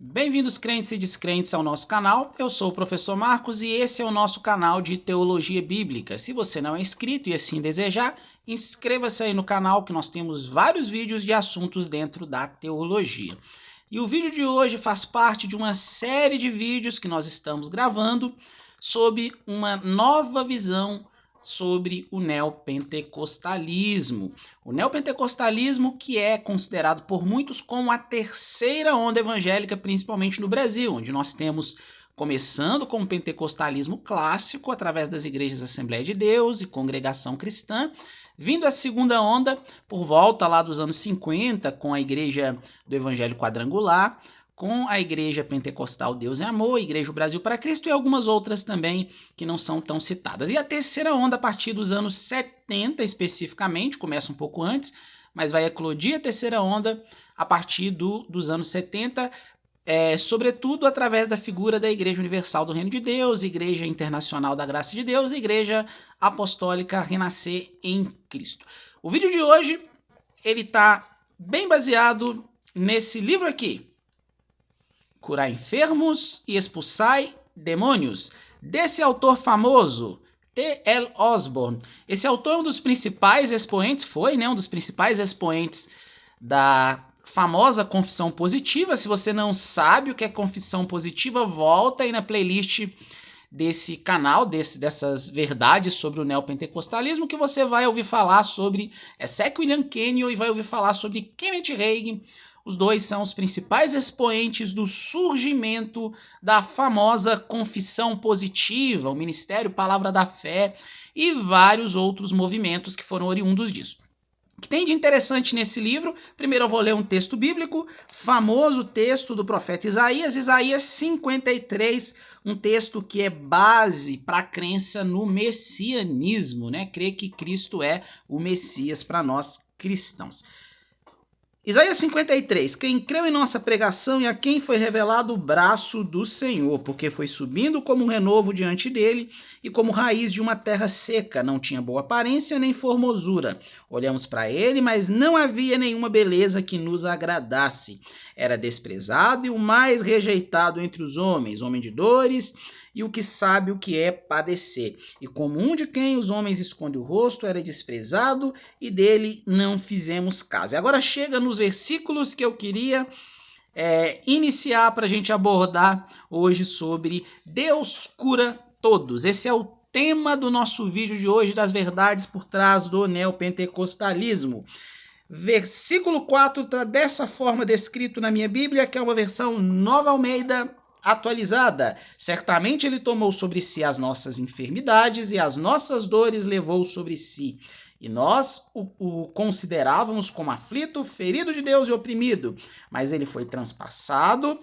Bem-vindos, crentes e descrentes, ao nosso canal. Eu sou o professor Marcos e esse é o nosso canal de Teologia Bíblica. Se você não é inscrito e assim desejar, inscreva-se aí no canal que nós temos vários vídeos de assuntos dentro da teologia. E o vídeo de hoje faz parte de uma série de vídeos que nós estamos gravando sobre uma nova visão sobre o neopentecostalismo. O neopentecostalismo que é considerado por muitos como a terceira onda evangélica, principalmente no Brasil, onde nós temos, começando com o pentecostalismo clássico, através das igrejas Assembleia de Deus e Congregação Cristã, vindo a segunda onda por volta lá dos anos 50, com a igreja do Evangelho Quadrangular, com a Igreja Pentecostal Deus e Amor, Igreja Brasil para Cristo e algumas outras também que não são tão citadas. E a terceira onda, a partir dos anos 70 especificamente, começa um pouco antes, mas vai eclodir a terceira onda a partir dos anos 70, sobretudo através da figura da Igreja Universal do Reino de Deus, Igreja Internacional da Graça de Deus e Igreja Apostólica Renascer em Cristo. O vídeo de hoje ele está bem baseado nesse livro aqui, Curar Enfermos e Expulsai Demônios, desse autor famoso, T.L. Osborne. Esse autor é um dos principais expoentes, um dos principais expoentes da famosa confissão positiva. Se você não sabe o que é confissão positiva, volta aí na playlist desse canal, dessas verdades sobre o neopentecostalismo, que você vai ouvir falar sobre C. William Kenyon e vai ouvir falar sobre Kenneth Hagin. Os dois são os principais expoentes do surgimento da famosa confissão positiva, o Ministério Palavra da Fé e vários outros movimentos que foram oriundos disso. O que tem de interessante nesse livro? Primeiro eu vou ler um texto bíblico, famoso texto do profeta Isaías, Isaías 53, um texto que é base para a crença no messianismo, crer que Cristo é o Messias para nós cristãos. Isaías 53, quem creu em nossa pregação e a quem foi revelado o braço do Senhor, porque foi subindo como um renovo diante dele e como raiz de uma terra seca, não tinha boa aparência nem formosura. Olhamos para ele, mas não havia nenhuma beleza que nos agradasse. Era desprezado e o mais rejeitado entre os homens, homem de dores e o que sabe o que é padecer. E como um de quem os homens escondem o rosto, era desprezado e dele não fizemos caso. E agora chega nos versículos que eu queria iniciar para a gente abordar hoje sobre Deus cura todos. Esse é o tema do nosso vídeo de hoje, das verdades por trás do neopentecostalismo. Versículo 4 está dessa forma descrito na minha Bíblia, que é uma versão Nova Almeida atualizada. Certamente ele tomou sobre si as nossas enfermidades e as nossas dores levou sobre si. E nós o considerávamos como aflito, ferido de Deus e oprimido. Mas ele foi transpassado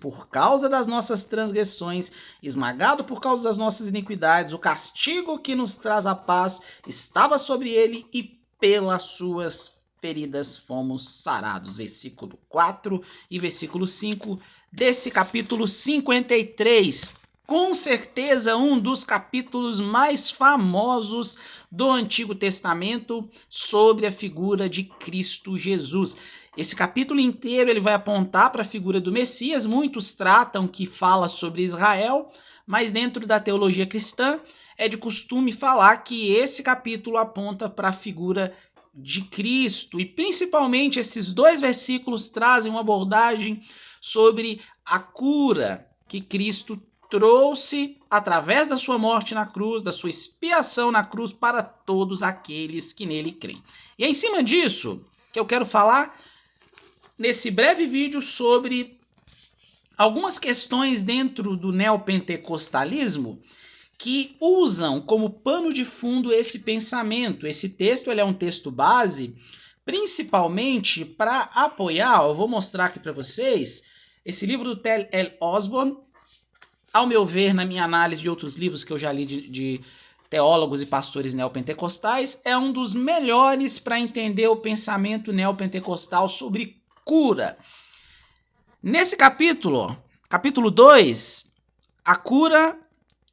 por causa das nossas transgressões, esmagado por causa das nossas iniquidades. O castigo que nos traz a paz estava sobre ele e pelas suas feridas fomos sarados. Versículo 4 e versículo 5 desse capítulo 53. Com certeza um dos capítulos mais famosos do Antigo Testamento sobre a figura de Cristo Jesus. Esse capítulo inteiro ele vai apontar para a figura do Messias. Muitos tratam que fala sobre Israel, mas dentro da teologia cristã é de costume falar que esse capítulo aponta para a figura de Cristo. E principalmente esses dois versículos trazem uma abordagem sobre a cura que Cristo trouxe através da sua morte na cruz, da sua expiação na cruz para todos aqueles que nele creem. E é em cima disso que eu quero falar nesse breve vídeo sobre algumas questões dentro do neopentecostalismo que usam como pano de fundo esse pensamento. Esse texto ele é um texto base, principalmente para apoiar, eu vou mostrar aqui para vocês, esse livro do T.L. Osborne. Ao meu ver, na minha análise de outros livros que eu já li de teólogos e pastores neopentecostais, é um dos melhores para entender o pensamento neopentecostal sobre cura. Nesse capítulo 2, a cura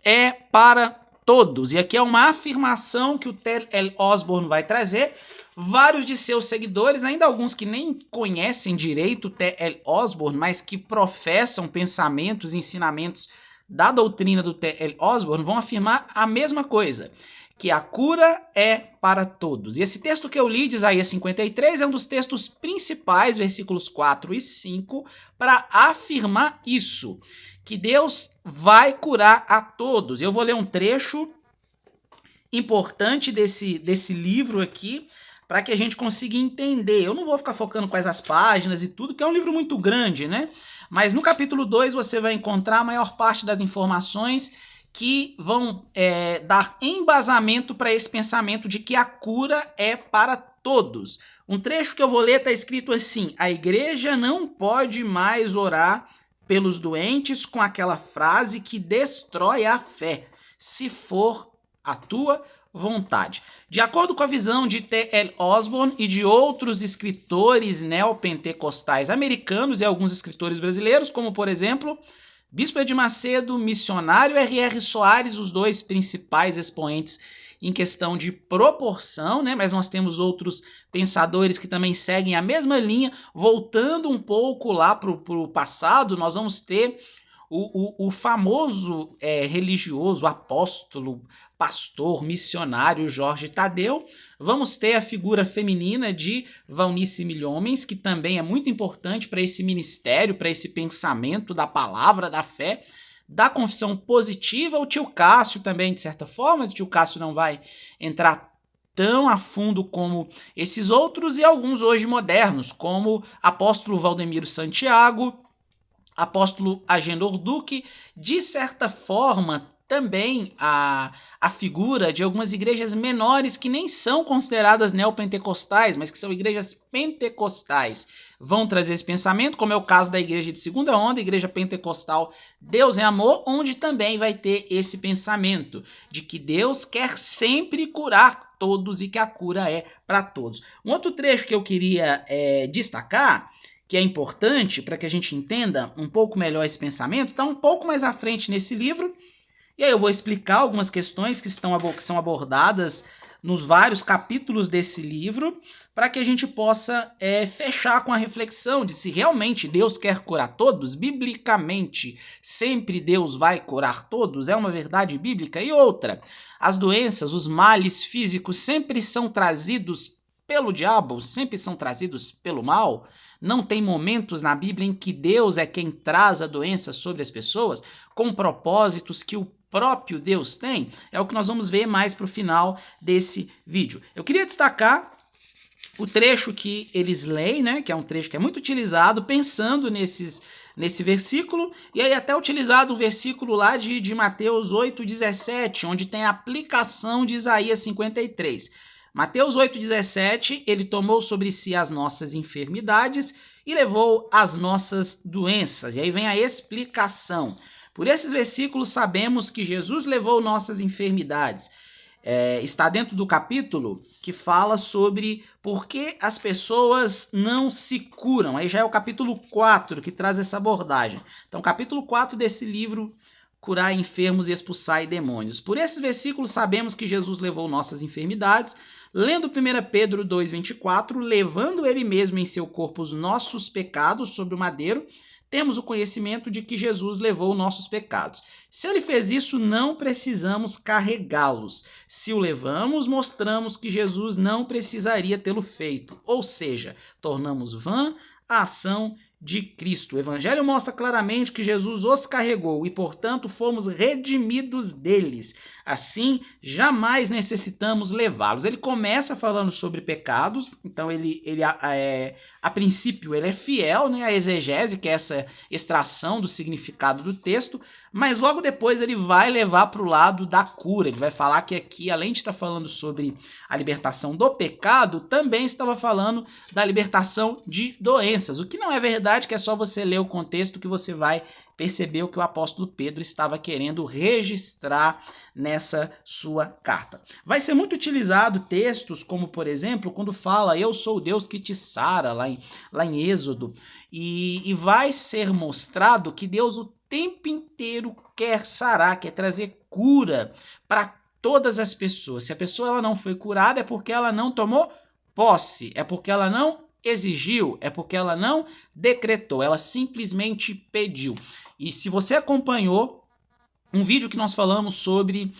é para todos. E aqui é uma afirmação que o T.L. Osborne vai trazer. Vários de seus seguidores, ainda alguns que nem conhecem direito o T.L. Osborne, mas que professam pensamentos e ensinamentos da doutrina do T.L. Osborne, vão afirmar a mesma coisa, que a cura é para todos. E esse texto que eu li, de Isaías 53, é um dos textos principais, versículos 4 e 5, para afirmar isso, que Deus vai curar a todos. Eu vou ler um trecho importante desse livro aqui, para que a gente consiga entender. Eu não vou ficar focando quais as páginas e tudo, que é um livro muito grande, né? Mas no capítulo 2 você vai encontrar a maior parte das informações que vão dar embasamento para esse pensamento de que a cura é para todos. Um trecho que eu vou ler está escrito assim: a igreja não pode mais orar pelos doentes com aquela frase que destrói a fé, se for a tua vontade. De acordo com a visão de T.L. Osborne e de outros escritores neopentecostais americanos e alguns escritores brasileiros, como por exemplo Bispo Edir Macedo, missionário R.R. Soares, os dois principais expoentes em questão de proporção, né? Mas nós temos outros pensadores que também seguem a mesma linha. Voltando um pouco lá para o passado, nós vamos ter o famoso religioso, apóstolo, pastor, missionário Jorge Tadeu. Vamos ter a figura feminina de Valnice Milhomens, que também é muito importante para esse ministério, para esse pensamento da palavra, da fé, da confissão positiva. O tio Cássio também, de certa forma, o tio Cássio não vai entrar tão a fundo como esses outros, e alguns hoje modernos, como apóstolo Valdemiro Santiago, apóstolo Agenor Duque, de certa forma também a figura de algumas igrejas menores que nem são consideradas neopentecostais, mas que são igrejas pentecostais, vão trazer esse pensamento, como é o caso da igreja de segunda onda, igreja pentecostal Deus é Amor, onde também vai ter esse pensamento de que Deus quer sempre curar todos e que a cura é para todos. Um outro trecho que eu queria destacar, que é importante para que a gente entenda um pouco melhor esse pensamento, está um pouco mais à frente nesse livro, e aí eu vou explicar algumas questões que são abordadas nos vários capítulos desse livro, para que a gente possa fechar com a reflexão de se realmente Deus quer curar todos, biblicamente sempre Deus vai curar todos, é uma verdade bíblica. E outra, as doenças, os males físicos sempre são trazidos pelo diabo, sempre são trazidos pelo mal. Não tem momentos na Bíblia em que Deus é quem traz a doença sobre as pessoas, com propósitos que o próprio Deus tem? É o que nós vamos ver mais para o final desse vídeo. Eu queria destacar o trecho que eles leem, né, que é um trecho que é muito utilizado, pensando nesse versículo, e aí até utilizado o versículo lá de Mateus 8,17, onde tem a aplicação de Isaías 53. Mateus 8,17, ele tomou sobre si as nossas enfermidades e levou as nossas doenças. E aí vem a explicação. Por esses versículos sabemos que Jesus levou nossas enfermidades. Está dentro do capítulo que fala sobre por que as pessoas não se curam. Aí já é o capítulo 4 que traz essa abordagem. Então, capítulo 4 desse livro, Curar enfermos e expulsar demônios. Por esses versículos sabemos que Jesus levou nossas enfermidades. Lendo 1 Pedro 2,24, levando ele mesmo em seu corpo os nossos pecados sobre o madeiro, temos o conhecimento de que Jesus levou nossos pecados. Se ele fez isso, não precisamos carregá-los. Se o levamos, mostramos que Jesus não precisaria tê-lo feito. Ou seja, tornamos vã a ação de Cristo. O Evangelho mostra claramente que Jesus os carregou e, portanto, fomos redimidos deles. Assim, jamais necessitamos levá-los. Ele começa falando sobre pecados, então a princípio ele é fiel, né, à exegese, que é essa extração do significado do texto, mas logo depois ele vai levar para o lado da cura. Ele vai falar que aqui, além de estar falando sobre a libertação do pecado, também estava falando da libertação de doenças, o que não é verdade, que é só você ler o contexto que você vai perceber o que o apóstolo Pedro estava querendo registrar nessa sua carta. Vai ser muito utilizado textos como, por exemplo, quando fala eu sou o Deus que te sara, lá em Êxodo, e vai ser mostrado que Deus o tempo inteiro quer sarar, quer trazer cura para todas as pessoas. Se a pessoa ela não foi curada, é porque ela não tomou posse, é porque ela não exigiu, é porque ela não decretou, ela simplesmente pediu. E se você acompanhou um vídeo que nós falamos sobre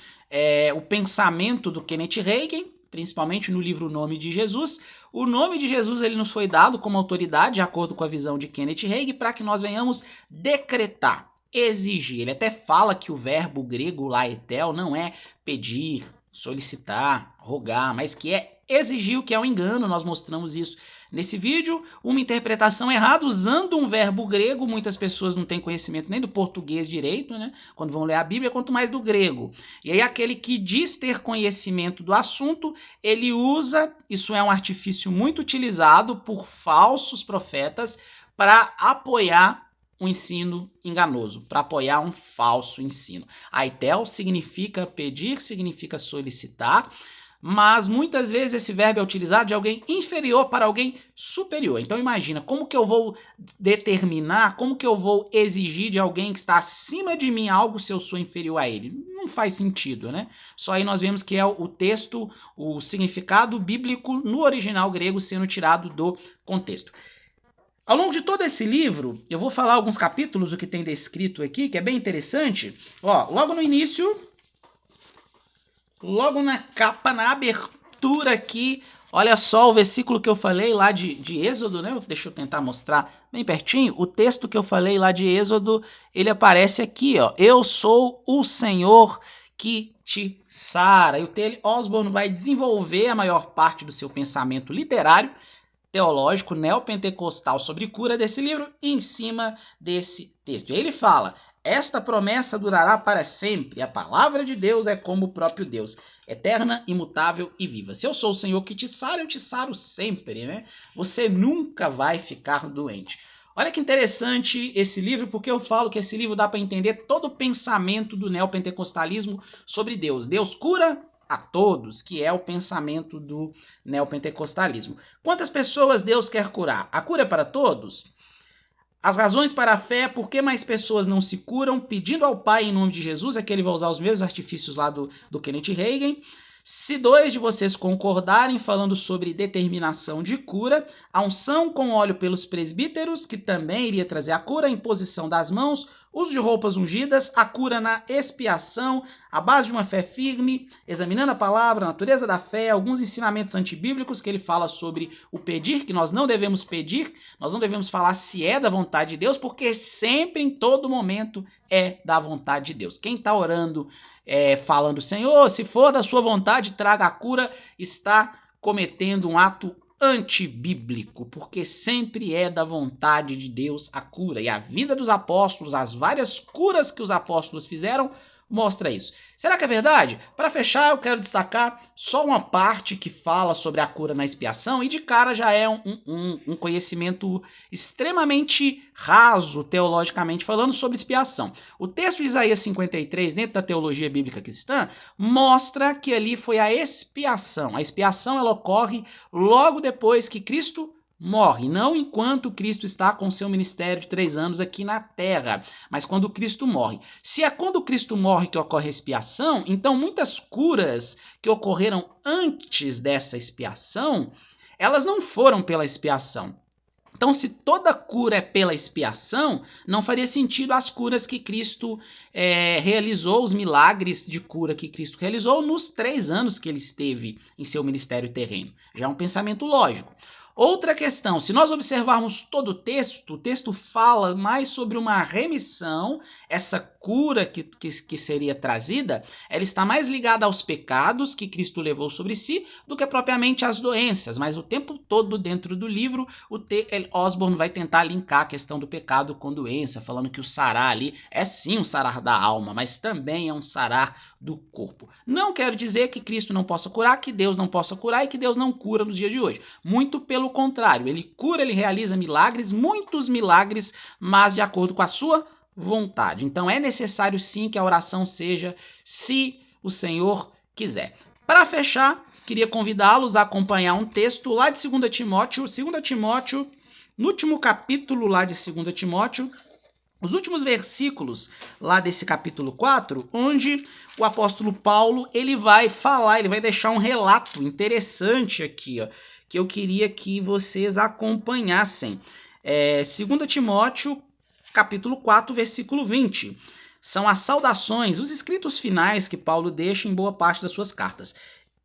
o pensamento do Kenneth Hagin, principalmente no livro O Nome de Jesus, o nome de Jesus ele nos foi dado como autoridade, de acordo com a visão de Kenneth Hagin, para que nós venhamos decretar, exigir. Ele até fala que o verbo grego laetel não é pedir, solicitar, rogar, mas que é exigir, o que é um engano. Nós mostramos isso nesse vídeo, uma interpretação errada usando um verbo grego. Muitas pessoas não têm conhecimento nem do português direito, né? Quando vão ler a Bíblia, quanto mais do grego. E aí aquele que diz ter conhecimento do assunto, ele usa, isso é um artifício muito utilizado por falsos profetas para apoiar um ensino enganoso, para apoiar um falso ensino. Aitel significa pedir, significa solicitar, mas muitas vezes esse verbo é utilizado de alguém inferior para alguém superior. Então imagina, como que eu vou determinar, como que eu vou exigir de alguém que está acima de mim algo se eu sou inferior a ele? Não faz sentido, né? Só aí nós vemos que é o texto, o significado bíblico no original grego sendo tirado do contexto. Ao longo de todo esse livro, eu vou falar alguns capítulos, o que tem descrito aqui, que é bem interessante. Ó, logo no início, logo na capa, na abertura aqui, olha só o versículo que eu falei lá de Êxodo, né? Deixa eu tentar mostrar bem pertinho. O texto que eu falei lá de Êxodo, ele aparece aqui, ó. Eu sou o Senhor que te sara. E o T.L. Osborne vai desenvolver a maior parte do seu pensamento literário, teológico, neopentecostal sobre cura desse livro em cima desse texto. E ele fala: esta promessa durará para sempre. A palavra de Deus é como o próprio Deus, eterna, imutável e viva. Se eu sou o Senhor que te sara, eu te saro sempre, né? Você nunca vai ficar doente. Olha que interessante esse livro, porque eu falo que esse livro dá para entender todo o pensamento do neopentecostalismo sobre Deus. Deus cura a todos, que é o pensamento do neopentecostalismo. Quantas pessoas Deus quer curar? A cura é para todos? As razões para a fé, por que mais pessoas não se curam? Pedindo ao Pai em nome de Jesus, é que ele vai usar os mesmos artifícios lá do Kenneth Hagin. Se dois de vocês concordarem falando sobre determinação de cura, a unção com óleo pelos presbíteros, que também iria trazer a cura, a imposição das mãos, uso de roupas ungidas, a cura na expiação, a base de uma fé firme, examinando a palavra, a natureza da fé, alguns ensinamentos antibíblicos que ele fala sobre o pedir, que nós não devemos pedir, nós não devemos falar se é da vontade de Deus, porque sempre, em todo momento, é da vontade de Deus. Quem está orando, falando, Senhor, se for da sua vontade, traga a cura, está cometendo um ato antibíblico, porque sempre é da vontade de Deus a cura. E a vida dos apóstolos, as várias curas que os apóstolos fizeram, mostra isso. Será que é verdade? Para fechar, eu quero destacar só uma parte que fala sobre a cura na expiação, e de cara já é um conhecimento extremamente raso, teologicamente falando, sobre expiação. O texto de Isaías 53, dentro da teologia bíblica cristã, mostra que ali foi a expiação. A expiação ela ocorre logo depois que Cristo morre, não enquanto Cristo está com seu ministério de 3 anos aqui na terra, mas quando Cristo morre. Se é quando Cristo morre que ocorre a expiação, então muitas curas que ocorreram antes dessa expiação, elas não foram pela expiação. Então, se toda cura é pela expiação, não faria sentido as curas que Cristo realizou, os milagres de cura que Cristo realizou nos 3 anos que ele esteve em seu ministério terreno. Já é um pensamento lógico. Outra questão, se nós observarmos todo o texto fala mais sobre uma remissão, essa cura que seria trazida, ela está mais ligada aos pecados que Cristo levou sobre si do que propriamente às doenças, mas o tempo todo dentro do livro o T.L. Osborne vai tentar linkar a questão do pecado com doença, falando que o sarar ali é sim um sarar da alma, mas também é um sarar do corpo. Não quero dizer que Cristo não possa curar, que Deus não possa curar e que Deus não cura nos dias de hoje. Muito pelo contrário, ele cura, ele realiza milagres, muitos milagres, mas de acordo com a sua vontade. Então é necessário sim que a oração seja se o Senhor quiser. Para fechar, queria convidá-los a acompanhar um texto lá de 2 Timóteo, no último capítulo lá de 2 Timóteo, os últimos versículos lá desse capítulo 4, onde o apóstolo Paulo ele vai deixar um relato interessante aqui, ó, que eu queria que vocês acompanhassem. 2 Timóteo, capítulo 4, versículo 20. São as saudações, os escritos finais que Paulo deixa em boa parte das suas cartas.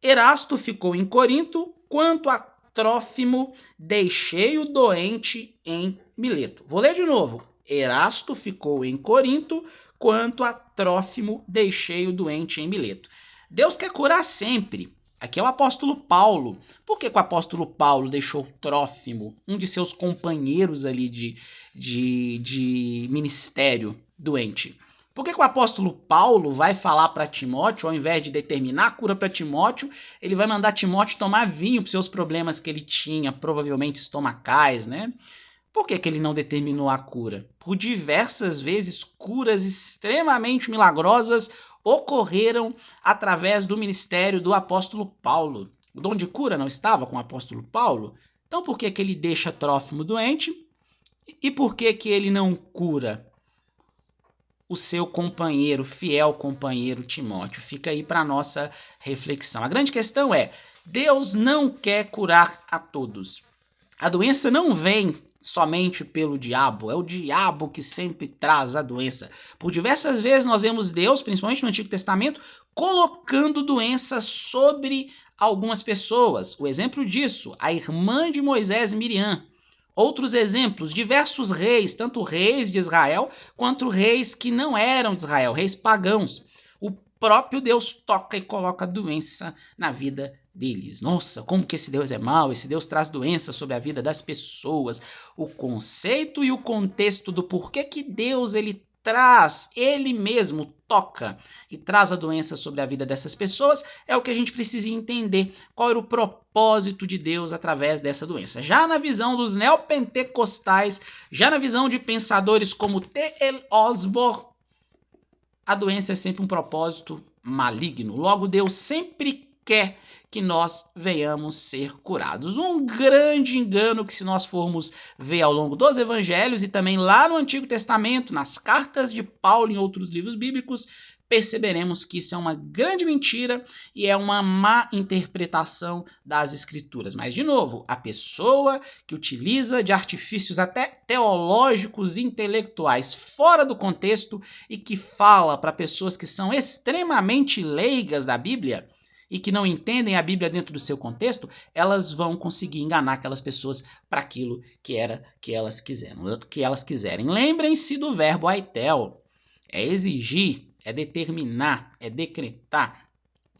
Erasto ficou em Corinto, quanto a Trófimo deixei-o doente em Mileto. Vou ler de novo. Erasto ficou em Corinto, quanto a Trófimo deixei-o doente em Mileto. Deus quer curar sempre. Aqui é o apóstolo Paulo. Por que o apóstolo Paulo deixou Trófimo, um de seus companheiros ali de ministério, doente? Por que o apóstolo Paulo vai falar para Timóteo, ao invés de determinar a cura para Timóteo, ele vai mandar Timóteo tomar vinho para os seus problemas que ele tinha, provavelmente estomacais, né? Por que ele não determinou a cura? Por diversas vezes, curas extremamente milagrosas ocorreram através do ministério do apóstolo Paulo. O dom de cura não estava com o apóstolo Paulo? Então por que ele deixa Trófimo doente? E por que ele não cura o seu companheiro, fiel companheiro Timóteo? Fica aí para a nossa reflexão. A grande questão é, Deus não quer curar a todos. A doença não vem somente pelo diabo, é o diabo que sempre traz a doença. Por diversas vezes nós vemos Deus, principalmente no Antigo Testamento, colocando doenças sobre algumas pessoas. O exemplo disso, a irmã de Moisés, Miriam. Outros exemplos, diversos reis, tanto reis de Israel quanto reis que não eram de Israel, reis pagãos. O próprio Deus toca e coloca doença na vida deles. Nossa, como que esse Deus é mau, esse Deus traz doença sobre a vida das pessoas. O conceito e o contexto do porquê que Deus ele mesmo toca e traz a doença sobre a vida dessas pessoas é o que a gente precisa entender. Qual era o propósito de Deus através dessa doença? Já na visão dos neopentecostais, já na visão de pensadores como T.L. Osborne, a doença é sempre um propósito maligno. Logo, Deus sempre quer que nós venhamos ser curados. Um grande engano que, se nós formos ver ao longo dos evangelhos e também lá no Antigo Testamento, nas cartas de Paulo e em outros livros bíblicos, perceberemos que isso é uma grande mentira e é uma má interpretação das escrituras. Mas, de novo, a pessoa que utiliza de artifícios até teológicos, intelectuais, fora do contexto e que fala para pessoas que são extremamente leigas da Bíblia e que não entendem a Bíblia dentro do seu contexto, elas vão conseguir enganar aquelas pessoas para aquilo que elas quiserem. Lembrem-se do verbo aitel. É exigir, é determinar, é decretar,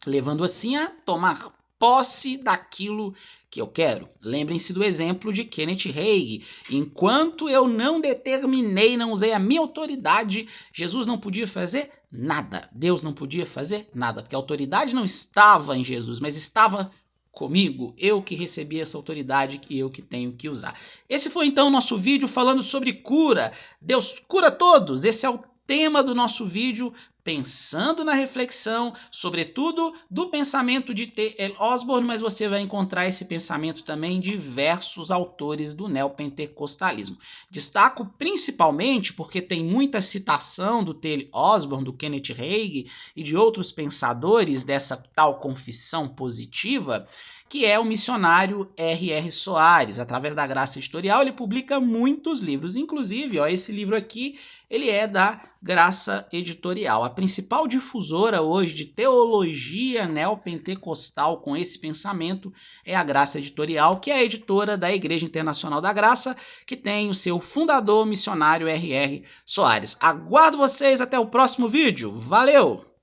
levando assim a tomar posse daquilo que eu quero. Lembrem-se do exemplo de Kenneth Hagin. Enquanto eu não determinei, não usei a minha autoridade, Jesus não podia fazer nada. Deus não podia fazer nada, porque a autoridade não estava em Jesus, mas estava comigo. Eu que recebi essa autoridade e eu que tenho que usar. Esse foi então o nosso vídeo falando sobre cura. Deus cura todos. Esse é o tema do nosso vídeo, pensando na reflexão, sobretudo do pensamento de T.L. Osborne, mas você vai encontrar esse pensamento também em diversos autores do neopentecostalismo. Destaco principalmente porque tem muita citação do T.L. Osborne, do Kenneth Hagin e de outros pensadores dessa tal confissão positiva, que é o missionário R.R. Soares. Através da Graça Editorial, ele publica muitos livros, inclusive, esse livro aqui, ele é da Graça Editorial. A principal difusora hoje de teologia neopentecostal com esse pensamento é a Graça Editorial, que é a editora da Igreja Internacional da Graça, que tem o seu fundador missionário R.R. Soares. Aguardo vocês até o próximo vídeo. Valeu!